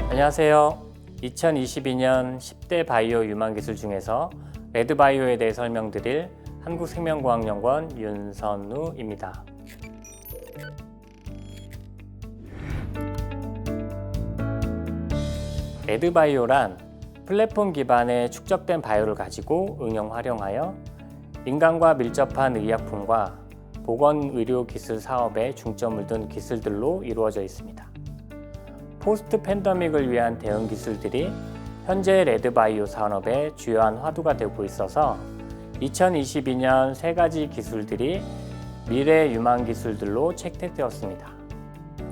안녕하세요. 2022년 10대 바이오 유망 기술 중에서 레드바이오에 대해 설명드릴 한국생명과학연구원 윤선우입니다. 레드바이오란 플랫폼 기반의 축적된 바이오를 가지고 응용 활용하여 인간과 밀접한 의약품과 보건의료기술 사업에 중점을 둔 기술들로 이루어져 있습니다. 포스트 팬데믹을 위한 대응 기술들이 현재 레드바이오 산업의 주요한 화두가 되고 있어서 2022년 세 가지 기술들이 미래 유망 기술들로 채택되었습니다.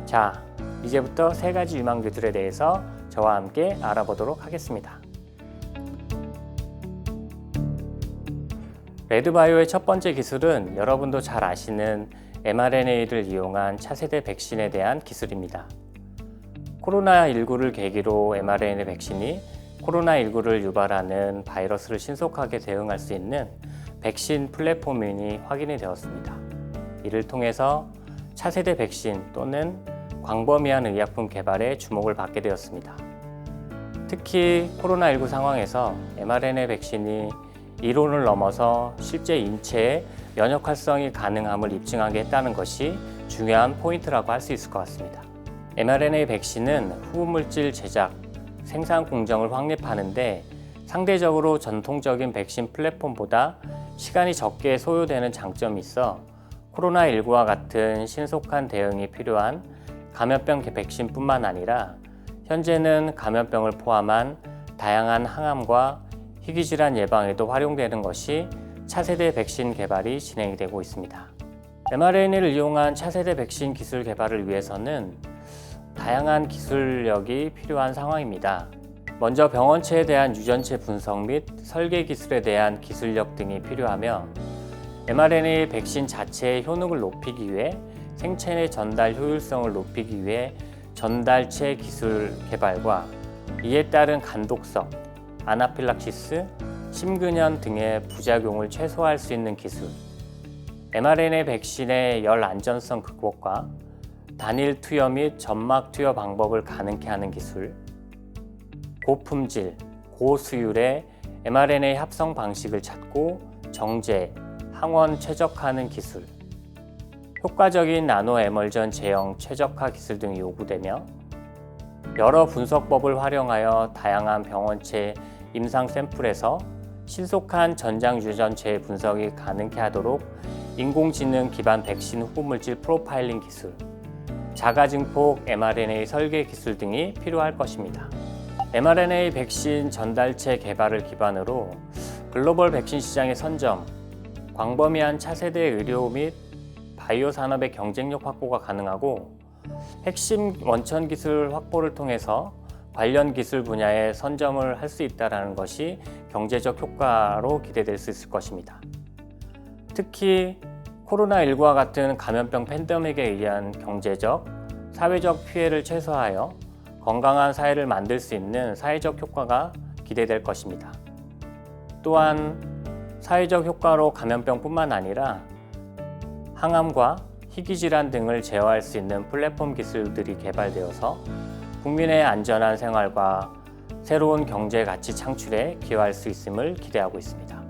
자, 이제부터 세 가지 유망 기술에 대해서 저와 함께 알아보도록 하겠습니다. 레드바이오의 첫 번째 기술은 여러분도 잘 아시는 mRNA를 이용한 차세대 백신에 대한 기술입니다. 코로나19를 계기로 mRNA 백신이 코로나19를 유발하는 바이러스를 신속하게 대응할 수 있는 백신 플랫폼이 확인이 되었습니다. 이를 통해서 차세대 백신 또는 광범위한 의약품 개발에 주목을 받게 되었습니다. 특히 코로나19 상황에서 mRNA 백신이 이론을 넘어서 실제 인체에 면역 활성이 가능함을 입증하게 했다는 것이 중요한 포인트라고 할 수 있을 것 같습니다. mRNA 백신은 후보물질 제작, 생산 공정을 확립하는데 상대적으로 전통적인 백신 플랫폼보다 시간이 적게 소요되는 장점이 있어 코로나19와 같은 신속한 대응이 필요한 감염병 백신뿐만 아니라 현재는 감염병을 포함한 다양한 항암과 희귀질환 예방에도 활용되는 것이 차세대 백신 개발이 진행이 되고 있습니다. mRNA를 이용한 차세대 백신 기술 개발을 위해서는 다양한 기술력이 필요한 상황입니다. 먼저 병원체에 대한 유전체 분석 및 설계 기술에 대한 기술력 등이 필요하며 mRNA 백신 자체의 효능을 높이기 위해 생체 내 전달 효율성을 높이기 위해 전달체 기술 개발과 이에 따른 간독성, 아나필락시스, 심근염 등의 부작용을 최소화할 수 있는 기술, mRNA 백신의 열 안전성 극복과 단일 투여 및 점막 투여 방법을 가능케 하는 기술, 고품질, 고수율의 mRNA 합성 방식을 찾고 정제, 항원 최적화하는 기술, 효과적인 나노 에멀전 제형 최적화 기술 등이 요구되며 여러 분석법을 활용하여 다양한 병원체 임상 샘플에서 신속한 전장 유전체 분석이 가능케 하도록 인공지능 기반 백신 후보물질 프로파일링 기술, 자가증폭 mRNA 설계 기술 등이 필요할 것입니다. mRNA 백신 전달체 개발을 기반으로 글로벌 백신 시장의 선점, 광범위한 차세대 의료 및 바이오 산업의 경쟁력 확보가 가능하고 핵심 원천 기술 확보를 통해서 관련 기술 분야에 선점을 할 수 있다는 것이 경제적 효과로 기대될 수 있을 것입니다. 특히 코로나19와 같은 감염병 팬데믹에 의한 경제적, 사회적 피해를 최소화하여 건강한 사회를 만들 수 있는 사회적 효과가 기대될 것입니다. 또한 사회적 효과로 감염병뿐만 아니라 항암과 희귀질환 등을 제어할 수 있는 플랫폼 기술들이 개발되어서 국민의 안전한 생활과 새로운 경제 가치 창출에 기여할 수 있음을 기대하고 있습니다.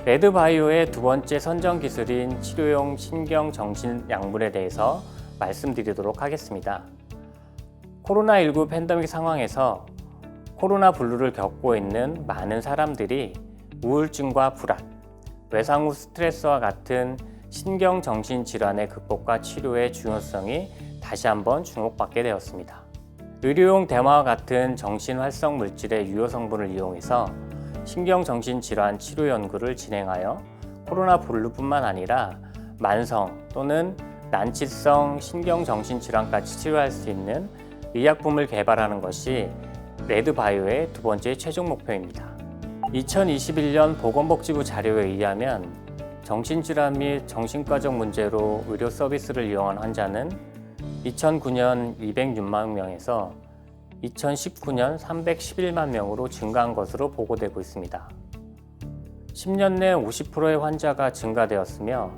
레드바이오의 두 번째 선정 기술인 치료용 신경정신 약물에 대해서 말씀드리도록 하겠습니다. 코로나19 팬데믹 상황에서 코로나 블루를 겪고 있는 많은 사람들이 우울증과 불안, 외상 후 스트레스와 같은 신경정신 질환의 극복과 치료의 중요성이 다시 한번 주목받게 되었습니다. 의료용 대마와 같은 정신활성 물질의 유효 성분을 이용해서 신경정신질환 치료 연구를 진행하여 코로나 블루뿐만 아니라 만성 또는 난치성 신경정신질환까지 치료할 수 있는 의약품을 개발하는 것이 레드바이오의 두 번째 최종 목표입니다. 2021년 보건복지부 자료에 의하면 정신질환 및 정신과적 문제로 의료 서비스를 이용한 환자는 2009년 206만 명에서 2019년 311만 명으로 증가한 것으로 보고되고 있습니다. 10년 내 50%의 환자가 증가되었으며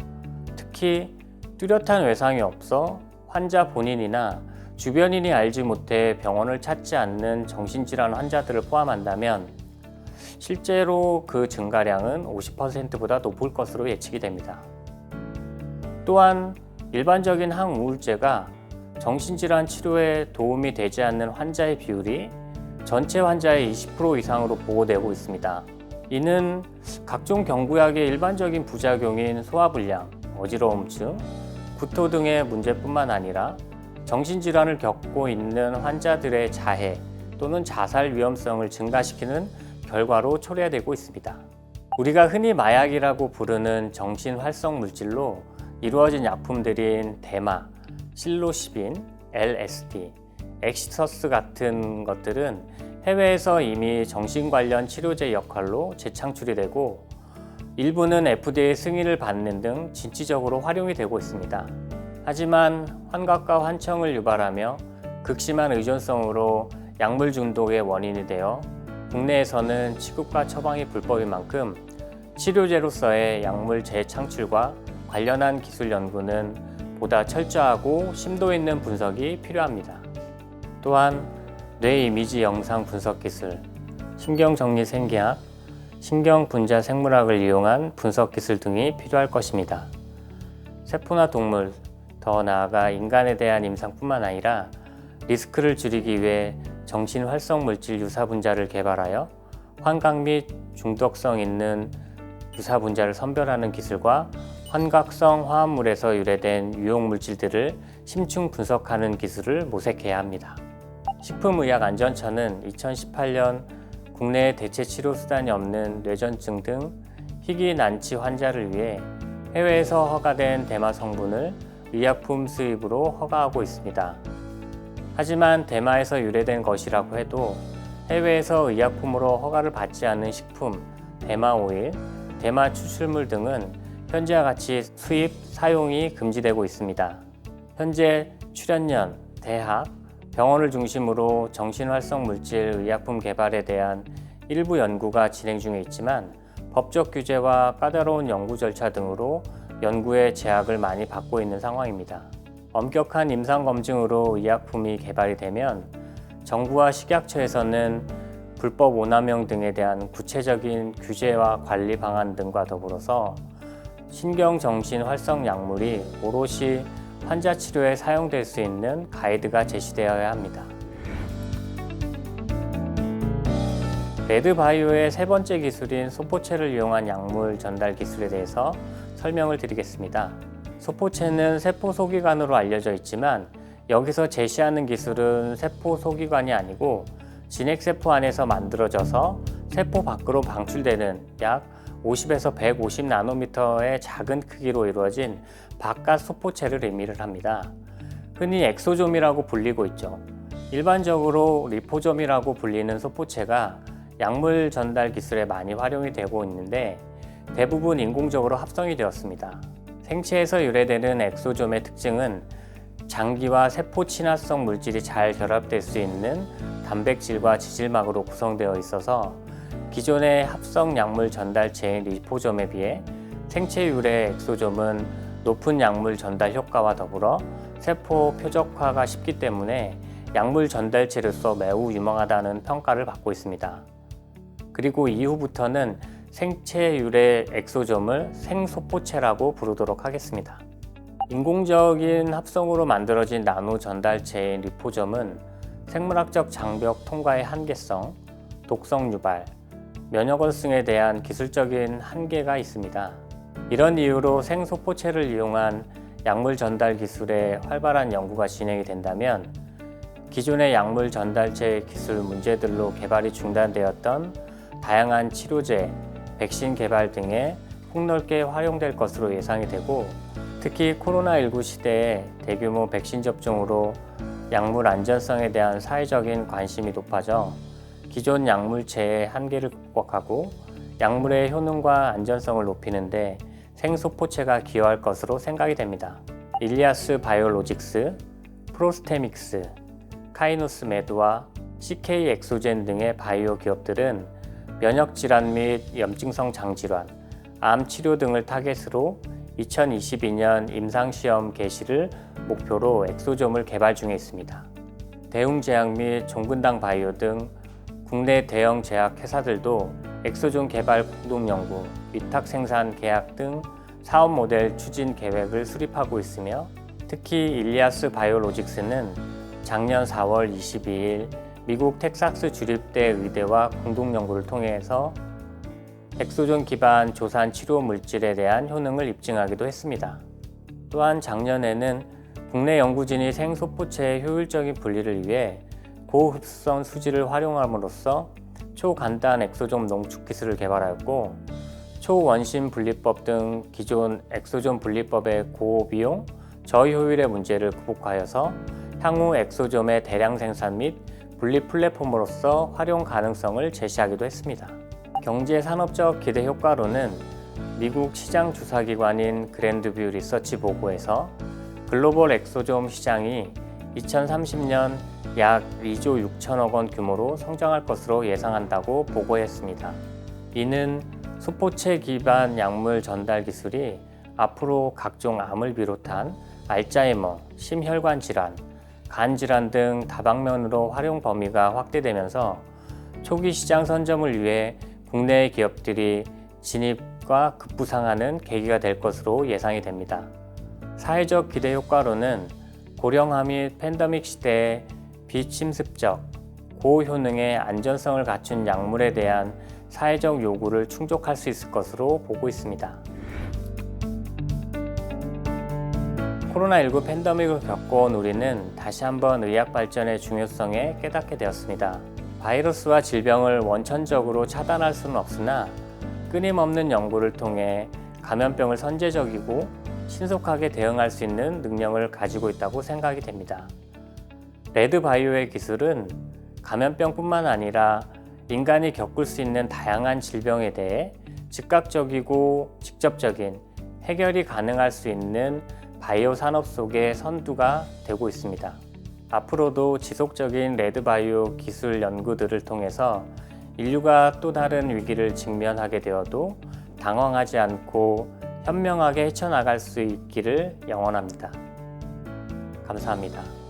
특히 뚜렷한 외상이 없어 환자 본인이나 주변인이 알지 못해 병원을 찾지 않는 정신질환 환자들을 포함한다면 실제로 그 증가량은 50%보다 높을 것으로 예측이 됩니다. 또한 일반적인 항우울제가 정신질환 치료에 도움이 되지 않는 환자의 비율이 전체 환자의 20% 이상으로 보고되고 있습니다. 이는 각종 경구약의 일반적인 부작용인 소화불량, 어지러움증, 구토 등의 문제뿐만 아니라 정신질환을 겪고 있는 환자들의 자해 또는 자살 위험성을 증가시키는 결과로 초래되고 있습니다. 우리가 흔히 마약이라고 부르는 정신활성 물질로 이루어진 약품들인 대마, 실로시빈, LSD, 엑시서스 같은 것들은 해외에서 이미 정신 관련 치료제 역할로 재창출이 되고 일부는 FDA 승인을 받는 등 진취적으로 활용이 되고 있습니다. 하지만 환각과 환청을 유발하며 극심한 의존성으로 약물 중독의 원인이 되어 국내에서는 취급과 처방이 불법인 만큼 치료제로서의 약물 재창출과 관련한 기술 연구는 보다 철저하고 심도 있는 분석이 필요합니다. 또한 뇌 이미지 영상 분석 기술, 신경정리 생기학, 신경분자 생물학을 이용한 분석 기술 등이 필요할 것입니다. 세포나 동물, 더 나아가 인간에 대한 임상뿐만 아니라 리스크를 줄이기 위해 정신활성 물질 유사분자를 개발하여 환각 및 중독성 있는 유사분자를 선별하는 기술과 환각성 화합물에서 유래된 유용물질들을 심층 분석하는 기술을 모색해야 합니다. 식품의약안전처는 2018년 국내에 대체 치료 수단이 없는 뇌전증 등 희귀 난치 환자를 위해 해외에서 허가된 대마 성분을 의약품 수입으로 허가하고 있습니다. 하지만 대마에서 유래된 것이라고 해도 해외에서 의약품으로 허가를 받지 않은 식품, 대마 오일, 대마 추출물 등은 현재와 같이 수입, 사용이 금지되고 있습니다. 현재 출연연, 대학, 병원을 중심으로 정신활성 물질 의약품 개발에 대한 일부 연구가 진행 중에 있지만 법적 규제와 까다로운 연구 절차 등으로 연구에 제약을 많이 받고 있는 상황입니다. 엄격한 임상검증으로 의약품이 개발이 되면 정부와 식약처에서는 불법 오남용 등에 대한 구체적인 규제와 관리 방안 등과 더불어서 신경정신활성 약물이 오롯이 환자 치료에 사용될 수 있는 가이드가 제시되어야 합니다. 레드바이오의 세 번째 기술인 소포체를 이용한 약물 전달 기술에 대해서 설명을 드리겠습니다. 소포체는 세포 소기관으로 알려져 있지만 여기서 제시하는 기술은 세포 소기관이 아니고 진핵세포 안에서 만들어져서 세포 밖으로 방출되는 약 50에서 150 나노미터의 작은 크기로 이루어진 바깥 소포체를 의미를 합니다. 흔히 엑소좀이라고 불리고 있죠. 일반적으로 리포좀이라고 불리는 소포체가 약물 전달 기술에 많이 활용이 되고 있는데 대부분 인공적으로 합성이 되었습니다. 생체에서 유래되는 엑소좀의 특징은 장기와 세포 친화성 물질이 잘 결합될 수 있는 단백질과 지질막으로 구성되어 있어서 기존의 합성 약물 전달체인 리포좀에 비해 생체 유래 엑소좀은 높은 약물 전달 효과와 더불어 세포 표적화가 쉽기 때문에 약물 전달체로서 매우 유망하다는 평가를 받고 있습니다. 그리고 이후부터는 생체 유래 엑소좀을 생소포체라고 부르도록 하겠습니다. 인공적인 합성으로 만들어진 나노 전달체인 리포점은 생물학적 장벽 통과의 한계성, 독성 유발, 면역원성에 대한 기술적인 한계가 있습니다. 이런 이유로 생소포체를 이용한 약물 전달 기술에 활발한 연구가 진행이 된다면 기존의 약물 전달체 기술 문제들로 개발이 중단되었던 다양한 치료제, 백신 개발 등에 폭넓게 활용될 것으로 예상이 되고 특히 코로나19 시대에 대규모 백신 접종으로 약물 안전성에 대한 사회적인 관심이 높아져 기존 약물체의 한계를 극복하고 약물의 효능과 안전성을 높이는데 생소포체가 기여할 것으로 생각이 됩니다. 일리아스 바이오로직스, 프로스테믹스, 카이노스 메드와 CK 엑소젠 등의 바이오 기업들은 면역질환 및 염증성 장질환, 암 치료 등을 타겟으로 2022년 임상시험 개시를 목표로 엑소좀을 개발 중에 있습니다. 대웅제약 및 종근당 바이오 등 국내 대형 제약 회사들도 엑소좀 개발 공동연구, 위탁 생산 계약 등 사업 모델 추진 계획을 수립하고 있으며 특히 일리아스 바이오로직스는 작년 4월 22일 미국 텍사스 주립대 의대와 공동연구를 통해서 엑소좀 기반 조산 치료 물질에 대한 효능을 입증하기도 했습니다. 또한 작년에는 국내 연구진이 생소포체의 효율적인 분리를 위해 고흡수성 수지를 활용함으로써 초간단 엑소좀 농축 기술을 개발하였고 초원심 분리법 등 기존 엑소좀 분리법의 고비용, 저효율의 문제를 극복하여서 향후 엑소좀의 대량 생산 및 분리 플랫폼으로서 활용 가능성을 제시하기도 했습니다. 경제 산업적 기대 효과로는 미국 시장 조사기관인 그랜드뷰 리서치 보고에서 글로벌 엑소좀 시장이 2030년 약 2조 6천억 원 규모로 성장할 것으로 예상한다고 보고했습니다. 이는 소포체 기반 약물 전달 기술이 앞으로 각종 암을 비롯한 알츠하이머, 심혈관 질환, 간 질환 등 다방면으로 활용 범위가 확대되면서 초기 시장 선점을 위해 국내 기업들이 진입과 급부상하는 계기가 될 것으로 예상이 됩니다. 사회적 기대 효과로는 고령화 및 팬데믹 시대에 비침습적, 고효능의 안전성을 갖춘 약물에 대한 사회적 요구를 충족할 수 있을 것으로 보고 있습니다. 코로나19 팬데믹을 겪어온 우리는 다시 한번 의학 발전의 중요성에 깨닫게 되었습니다. 바이러스와 질병을 원천적으로 차단할 수는 없으나 끊임없는 연구를 통해 감염병을 선제적이고 신속하게 대응할 수 있는 능력을 가지고 있다고 생각이 됩니다. 레드바이오의 기술은 감염병뿐만 아니라 인간이 겪을 수 있는 다양한 질병에 대해 즉각적이고 직접적인 해결이 가능할 수 있는 바이오 산업 속의 선두가 되고 있습니다. 앞으로도 지속적인 레드바이오 기술 연구들을 통해서 인류가 또 다른 위기를 직면하게 되어도 당황하지 않고 현명하게 헤쳐나갈 수 있기를 영원합니다. 감사합니다.